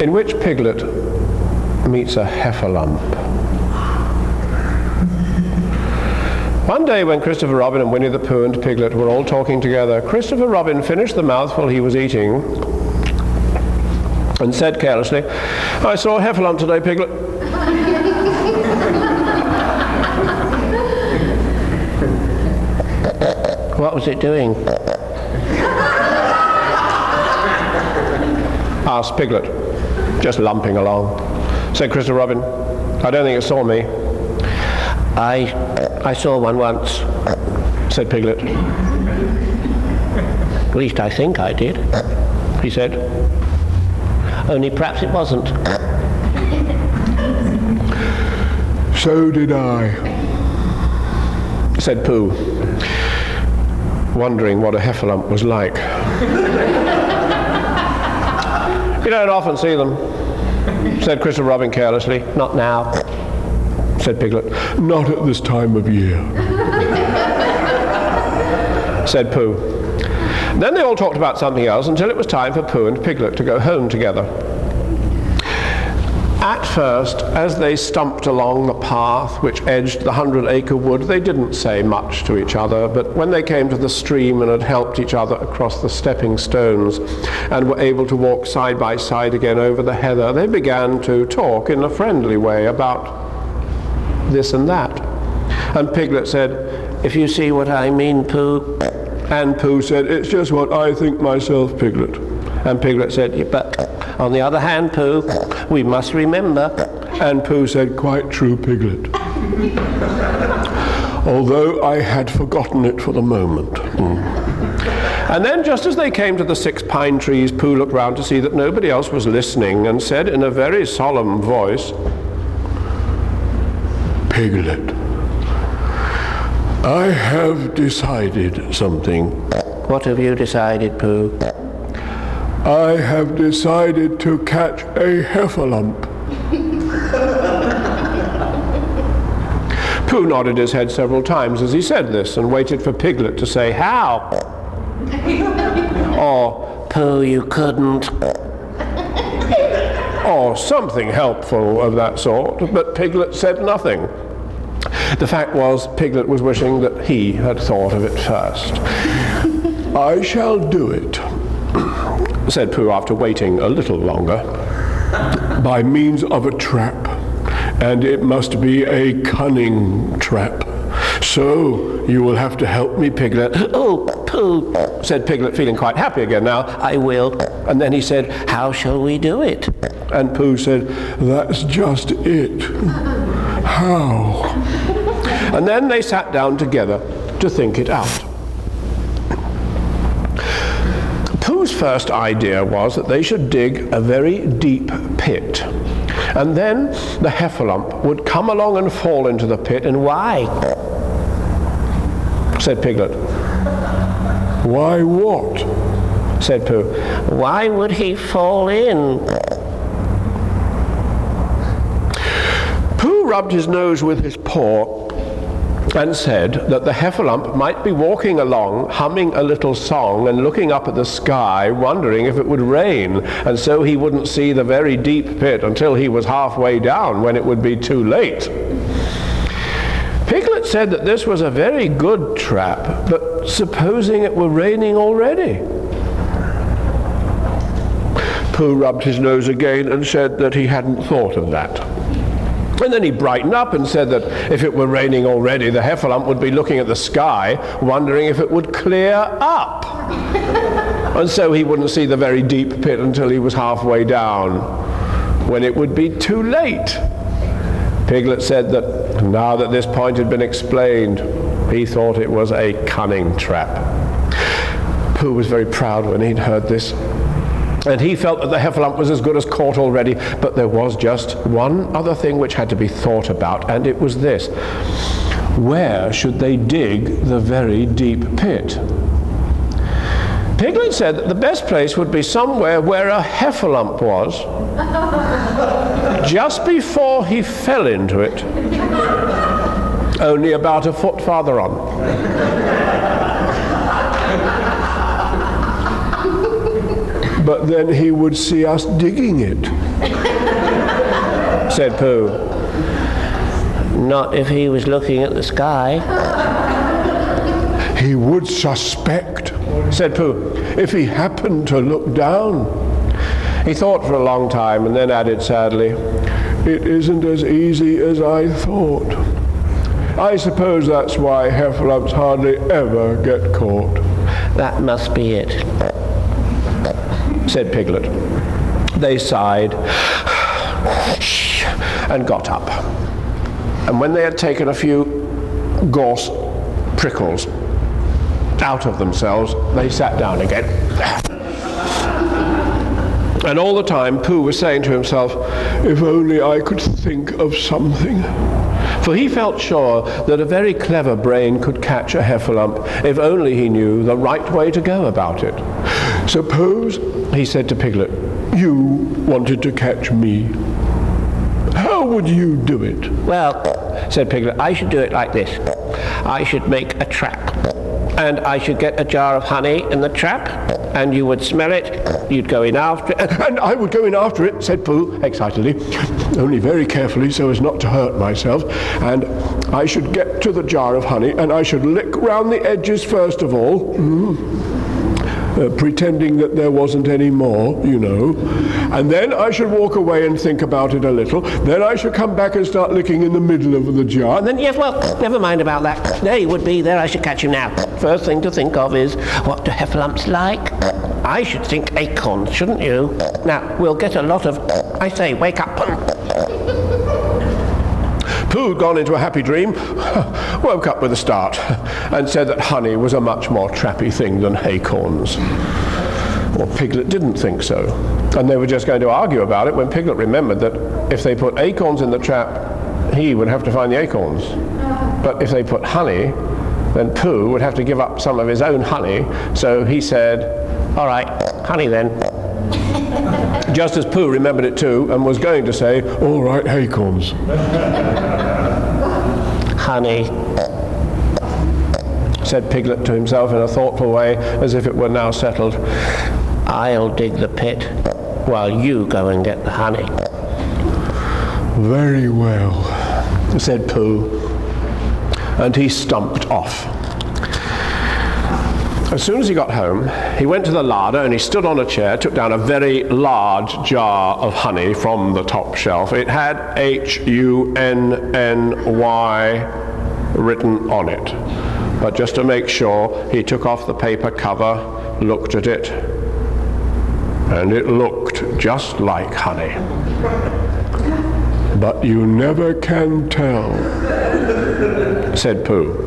in which Piglet meets a Heffalump. One day when Christopher Robin and Winnie the Pooh and Piglet were all talking together, Christopher Robin finished the mouthful he was eating and said carelessly, "I saw a Heffalump today, Piglet." "What was it doing?" asked Piglet. "Just lumping along," said Christopher Robin. "I don't think it saw me." I saw one once," said Piglet. "At least I think I did," he said. "Only perhaps it wasn't." "So did I," said Pooh, wondering what a Heffalump was like. "You don't often see them," said Christopher Robin carelessly. "Not now," said Piglet. "Not at this time of year," said Pooh. Then they all talked about something else until it was time for Pooh and Piglet to go home together. At first, as they stumped along the path which edged the 100-acre wood, they didn't say much to each other, but when they came to the stream and had helped each other across the stepping stones and were able to walk side by side again over the heather, they began to talk in a friendly way about this and that. And Piglet said, "If you see what I mean, Pooh." and Pooh said, "It's just what I think myself, Piglet." And Piglet said, "Yeah, but on the other hand, Pooh, we must remember." And Pooh said, "Quite true, Piglet. Although I had forgotten it for the moment." And then just as they came to the 6 pine trees, Pooh looked round to see that nobody else was listening and said in a very solemn voice, "Piglet, I have decided something." "What have you decided, Pooh?" "I have decided to catch a Heffalump." Pooh nodded his head several times as he said this and waited for Piglet to say, "How?" or "Pooh, you couldn't," or something helpful of that sort, but Piglet said nothing. The fact was, Piglet was wishing that he had thought of it first. "I shall do it," said Pooh after waiting a little longer, "by means of a trap, and it must be a cunning trap. So you will have to help me, Piglet." "Oh, Pooh," said Piglet, feeling quite happy again now. "I will." And then he said, "How shall we do it?" And Pooh said, "That's just it. How?" And then they sat down together to think it out. Pooh's first idea was that they should dig a very deep pit. And then the Heffalump would come along and fall into the pit. "And why?" said Piglet. "Why what?" said Pooh. "Why would he fall in?" Pooh rubbed his nose with his paw and said that the Heffalump might be walking along, humming a little song and looking up at the sky, wondering if it would rain, and so he wouldn't see the very deep pit until he was halfway down, when it would be too late. Piglet said that this was a very good trap, but supposing it were raining already? Pooh rubbed his nose again and said that he hadn't thought of that. And then he brightened up and said that if it were raining already, the Heffalump would be looking at the sky, wondering if it would clear up. And so he wouldn't see the very deep pit until he was halfway down, when it would be too late. Piglet said that now that this point had been explained, he thought it was a cunning trap. Pooh was very proud when he'd heard this. And he felt that the Heffalump was as good as caught already, but there was just one other thing which had to be thought about, and it was this. Where should they dig the very deep pit? Piglet said that the best place would be somewhere where a Heffalump was, just before he fell into it, only about a foot farther on. but then he would see us digging it, said Pooh. Not if he was looking at the sky. He would suspect, said Pooh, if he happened to look down. He thought for a long time and then added sadly, It isn't as easy as I thought. I suppose that's why heffalumps hardly ever get caught. That must be it, said Piglet. They sighed and got up. And when they had taken a few gorse prickles out of themselves, they sat down again. And all the time Pooh was saying to himself, if only I could think of something. For he felt sure that a very clever brain could catch a heffalump if only he knew the right way to go about it. Suppose, he said to Piglet, you wanted to catch me. How would you do it? Well, said Piglet, I should do it like this. I should make a trap. And I should get a jar of honey in the trap, and you would smell it, you'd go in after it. And I would go in after it, said Pooh excitedly, only very carefully so as not to hurt myself. And I should get to the jar of honey, and I should lick round the edges first of all, pretending that there wasn't any more, you know. And then I should walk away and think about it a little. Then I should come back and start licking in the middle of the jar. And then, yes, well, never mind about that. There he would be, there I should catch him now. First thing to think of is, what do heffalumps like? I should think acorns, shouldn't you? Now, we'll get a lot of... I say, wake up. Pooh had gone into a happy dream, woke up with a start, and said that honey was a much more trappy thing than acorns. Well, Piglet didn't think so, and they were just going to argue about it when Piglet remembered that if they put acorns in the trap, he would have to find the acorns. But if they put honey, then Pooh would have to give up some of his own honey, so he said, all right, honey then. Just as Pooh remembered it too, and was going to say, all right, acorns. Honey, said Piglet to himself in a thoughtful way, as if it were now settled. I'll dig the pit while you go and get the honey. Very well, said Pooh, and he stumped off. As soon as he got home, he went to the larder and he stood on a chair, took down a very large jar of honey from the top shelf. It had H-U-N-N-Y written on it. But just to make sure, he took off the paper cover, looked at it, and it looked just like honey. But you never can tell, said Pooh.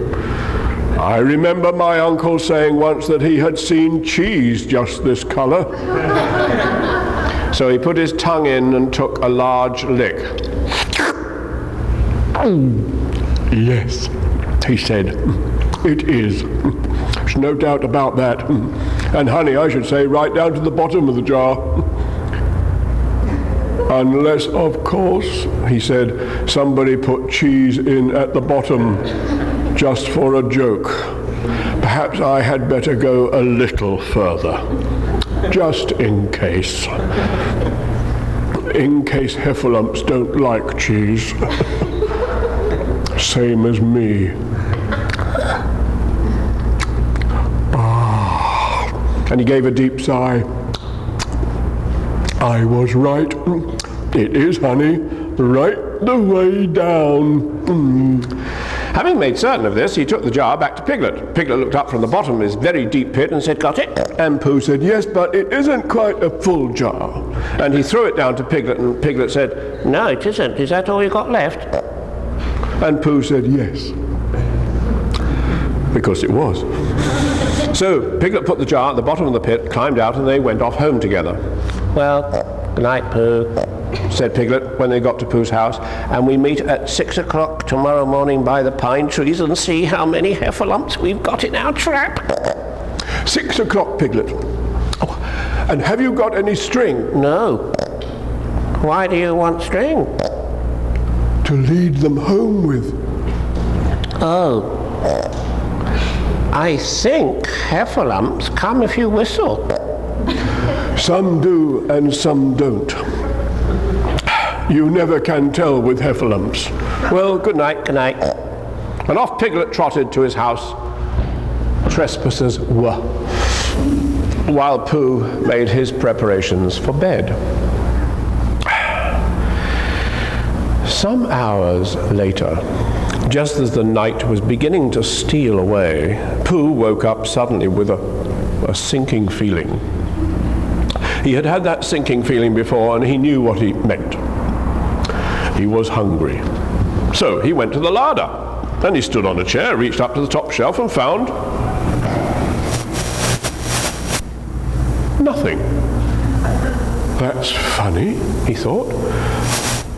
I remember my uncle saying once that he had seen cheese just this color. So he put his tongue in and took a large lick. Yes, he said, it is. There's no doubt about that. And honey, I should say, right down to the bottom of the jar. Unless, of course, he said, somebody put cheese in at the bottom just for a joke. Perhaps I had better go a little further, just in case. In case heffalumps don't like cheese. Same as me. And he gave a deep sigh. I was right. It is honey, right the way down. Having made certain of this, he took the jar back to Piglet. Piglet looked up from the bottom of his very deep pit and said, got it? And Pooh said, yes, but it isn't quite a full jar. And he threw it down to Piglet, and Piglet said, no, it isn't. Is that all you got left? And Pooh said, yes. Because it was. So Piglet put the jar at the bottom of the pit, climbed out, and they went off home together. Well, good night, Pooh, said Piglet when they got to Pooh's house, and we meet at 6 o'clock tomorrow morning by the pine trees and see how many heffalumps we've got in our trap. 6 o'clock, Piglet. Oh, and have you got any string? No. Why do you want string? To lead them home with. Oh. I think heffalumps come if you whistle. Some do and some don't. You never can tell with Heffalumps. Well, good night. Good night. And off Piglet trotted to his house. Trespassers were, while Pooh made his preparations for bed. Some hours later, just as the night was beginning to steal away, Pooh woke up suddenly with a sinking feeling. He had had that sinking feeling before, and he knew what it meant. He was hungry. So he went to the larder. Then he stood on a chair, reached up to the top shelf, and found nothing. That's funny, He thought.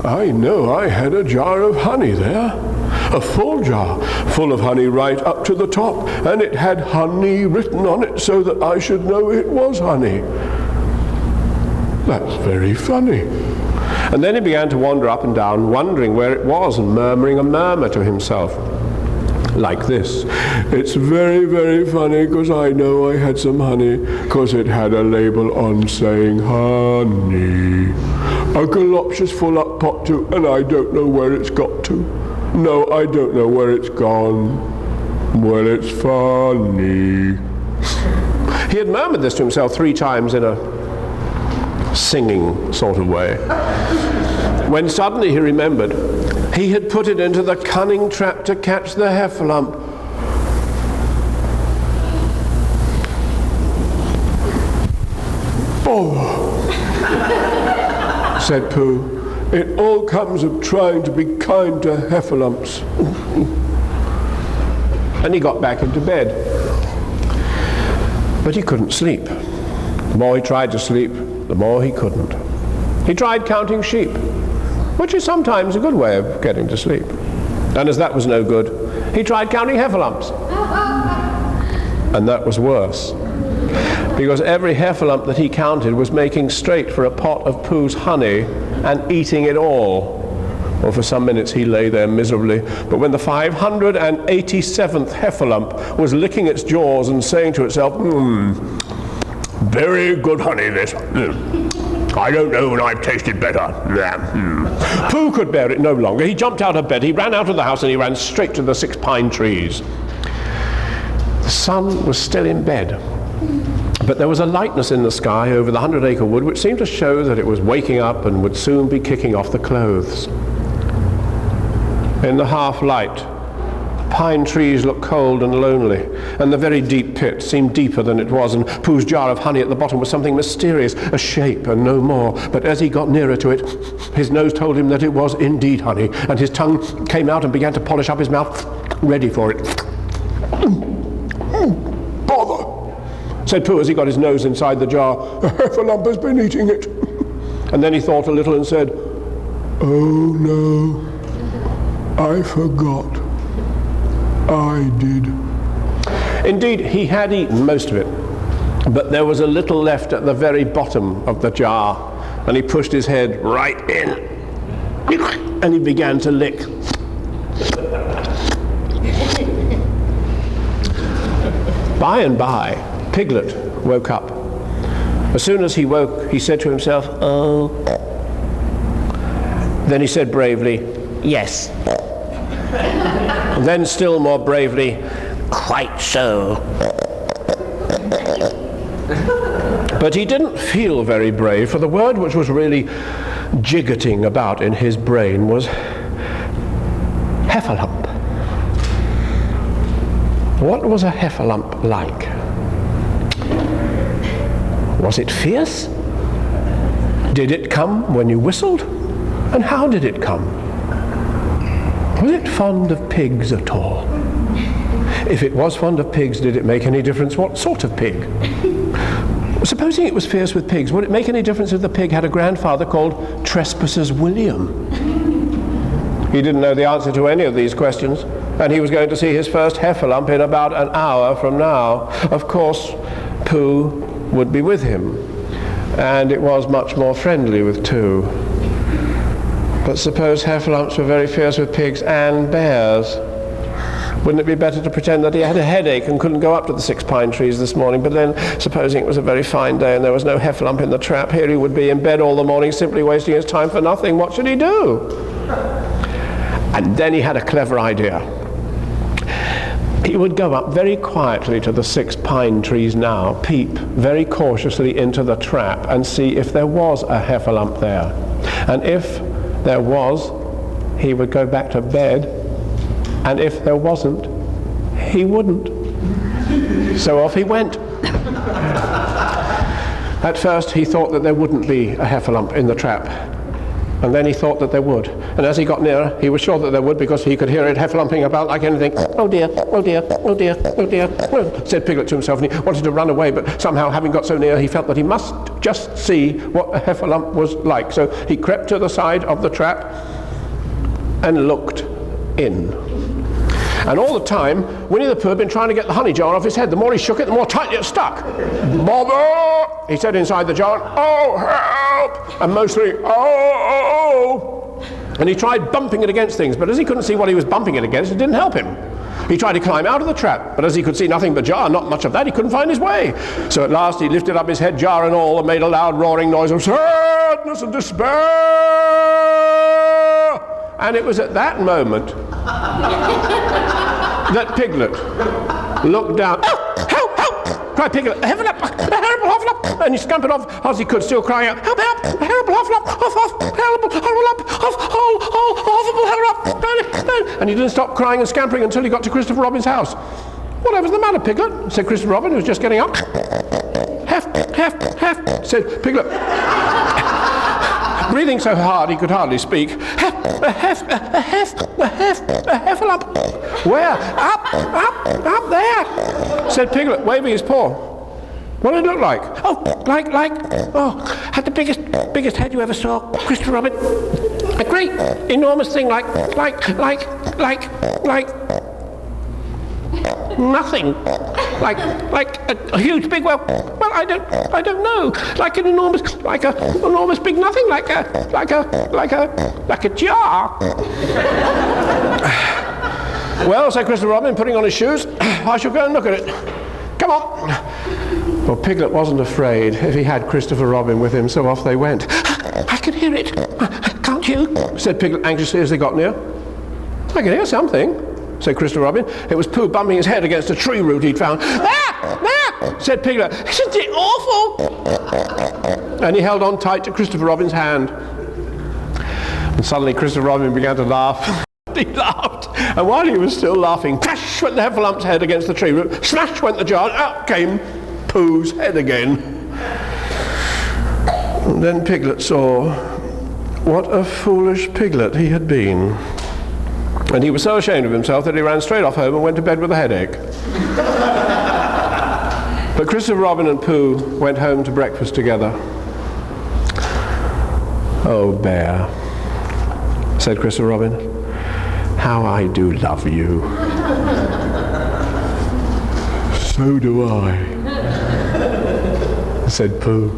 I know I had a jar of honey there. A full jar, full of honey right up to the top, and it had honey written on it so that I should know it was honey. That's very funny. And then he began to wander up and down, wondering where it was, and murmuring a murmur to himself, like this. It's very, very funny, because I know I had some honey, because it had a label on saying honey. A galoptious full-up pot too, and I don't know where it's got to. No, I don't know where it's gone. Well, it's funny. He had murmured this to himself 3 times in a singing sort of way, when suddenly he remembered he had put it into the cunning trap to catch the Heffalump. Oh, said Pooh. It all comes of trying to be kind to Heffalumps. And he got back into bed. But he couldn't sleep. The more he tried to sleep, the more he couldn't. He tried counting sheep, which is sometimes a good way of getting to sleep. And as that was no good, he tried counting Heffalumps. And that was worse, because every Heffalump that he counted was making straight for a pot of Pooh's honey and eating it all. Well, for some minutes he lay there miserably, but when the 587th Heffalump was licking its jaws and saying to itself, very good honey this. I don't know when I've tasted better. Pooh could bear it no longer. He jumped out of bed, he ran out of the house, and he ran straight to the 6 pine trees. The sun was still in bed, but there was a lightness in the sky over the 100-acre wood which seemed to show that it was waking up and would soon be kicking off the clothes. In the half-light, the pine trees looked cold and lonely, and the very deep pit seemed deeper than it was, and Pooh's jar of honey at the bottom was something mysterious, a shape and no more. But as he got nearer to it, his nose told him that it was indeed honey, and his tongue came out and began to polish up his mouth, ready for it. Bother, said Pooh as he got his nose inside the jar. a Heffalump has been eating it. And then he thought a little and said, Oh no, I forgot. I did. Indeed, he had eaten most of it, but there was a little left at the very bottom of the jar, and he pushed his head right in, and he began to lick. By and by, Piglet woke up. As soon as he woke, he said to himself, "Oh." Then he said bravely, "Yes." And then still more bravely, "Quite so." But he didn't feel very brave, for the word which was really jiggeting about in his brain was Heffalump. What was a Heffalump like? Was it fierce? Did it come when you whistled? And how did it come? Was it fond of pigs at all? If it was fond of pigs, did it make any difference what sort of pig? Supposing it was fierce with pigs, would it make any difference if the pig had a grandfather called Trespassers William? He didn't know the answer to any of these questions, and he was going to see his first Heffalump in about an hour from now. Of course, Pooh would be with him, and it was much more friendly with 2. But suppose Heffalumps were very fierce with pigs and bears? Wouldn't it be better to pretend that he had a headache and couldn't go up to the 6 pine trees this morning? But then, supposing it was a very fine day and there was no heffalump in the trap, here he would be in bed all the morning simply wasting his time for nothing. What should he do? And then he had a clever idea. He would go up very quietly to the 6 pine trees now, peep very cautiously into the trap and see if there was a heffalump there. And if there was, he would go back to bed, and if there wasn't, he wouldn't. So off he went. At first he thought that there wouldn't be a heffalump in the trap, and then he thought that there would. And as he got nearer, he was sure that there would, because he could hear it heffalumping about like anything. "Oh dear, oh dear, oh dear, oh dear," said Piglet to himself, and he wanted to run away, but somehow, having got so near, he felt that he must just see what a heffalump was like. So he crept to the side of the trap and looked in. And all the time, Winnie the Pooh had been trying to get the honey jar off his head. The more he shook it, the more tightly it stuck. "Bother!" he said inside the jar. "Oh, help!" And mostly, "Oh!" And he tried bumping it against things, but as he couldn't see what he was bumping it against, it didn't help him. He tried to climb out of the trap, but as he could see nothing but jar, not much of that, he couldn't find his way. So at last he lifted up his head, jar and all, and made a loud roaring noise of sadness and despair. And it was at that moment that Piglet looked down. "Oh, help, help!" cried Piglet. "A heffalump, a terrible heffalump!" And he scampered off as he could, still crying out, "Help, help! A terrible heffalump! Terrible heffalump! Horrible heffalump!" And he didn't stop crying and scampering until he got to Christopher Robin's house. "Whatever's the matter, Piglet?" said Christopher Robin, who was just getting up. "Hef, hef, hef," said Piglet, breathing so hard he could hardly speak. A heffalump." "Where?" Up there," said Piglet, waving his paw. "What did it look like?" "Oh, had the biggest head you ever saw, Christopher Robin. A great, enormous thing like nothing. Like a huge big, well, I don't know. Like an enormous big nothing, like a jar." "Well," said Christopher Robin, putting on his shoes, "I shall go and look at it. Come on." Well, Piglet wasn't afraid if he had Christopher Robin with him, so off they went. "I can hear it. Can't you?" said Piglet anxiously as they got near. "I can hear something," said Christopher Robin. It was Pooh bumping his head against a tree root he'd found. There, said Piglet. "Isn't it awful?" And he held on tight to Christopher Robin's hand. And suddenly Christopher Robin began to laugh. He laughed, and while he was still laughing, crash went the heffalump's head against the tree root, smash went the jar, and out came Pooh's head again. And then Piglet saw what a foolish piglet he had been. And he was so ashamed of himself that he ran straight off home and went to bed with a headache. But Christopher Robin and Pooh went home to breakfast together. "Oh, Bear," said Christopher Robin, "how I do love you." "So do I," said Pooh.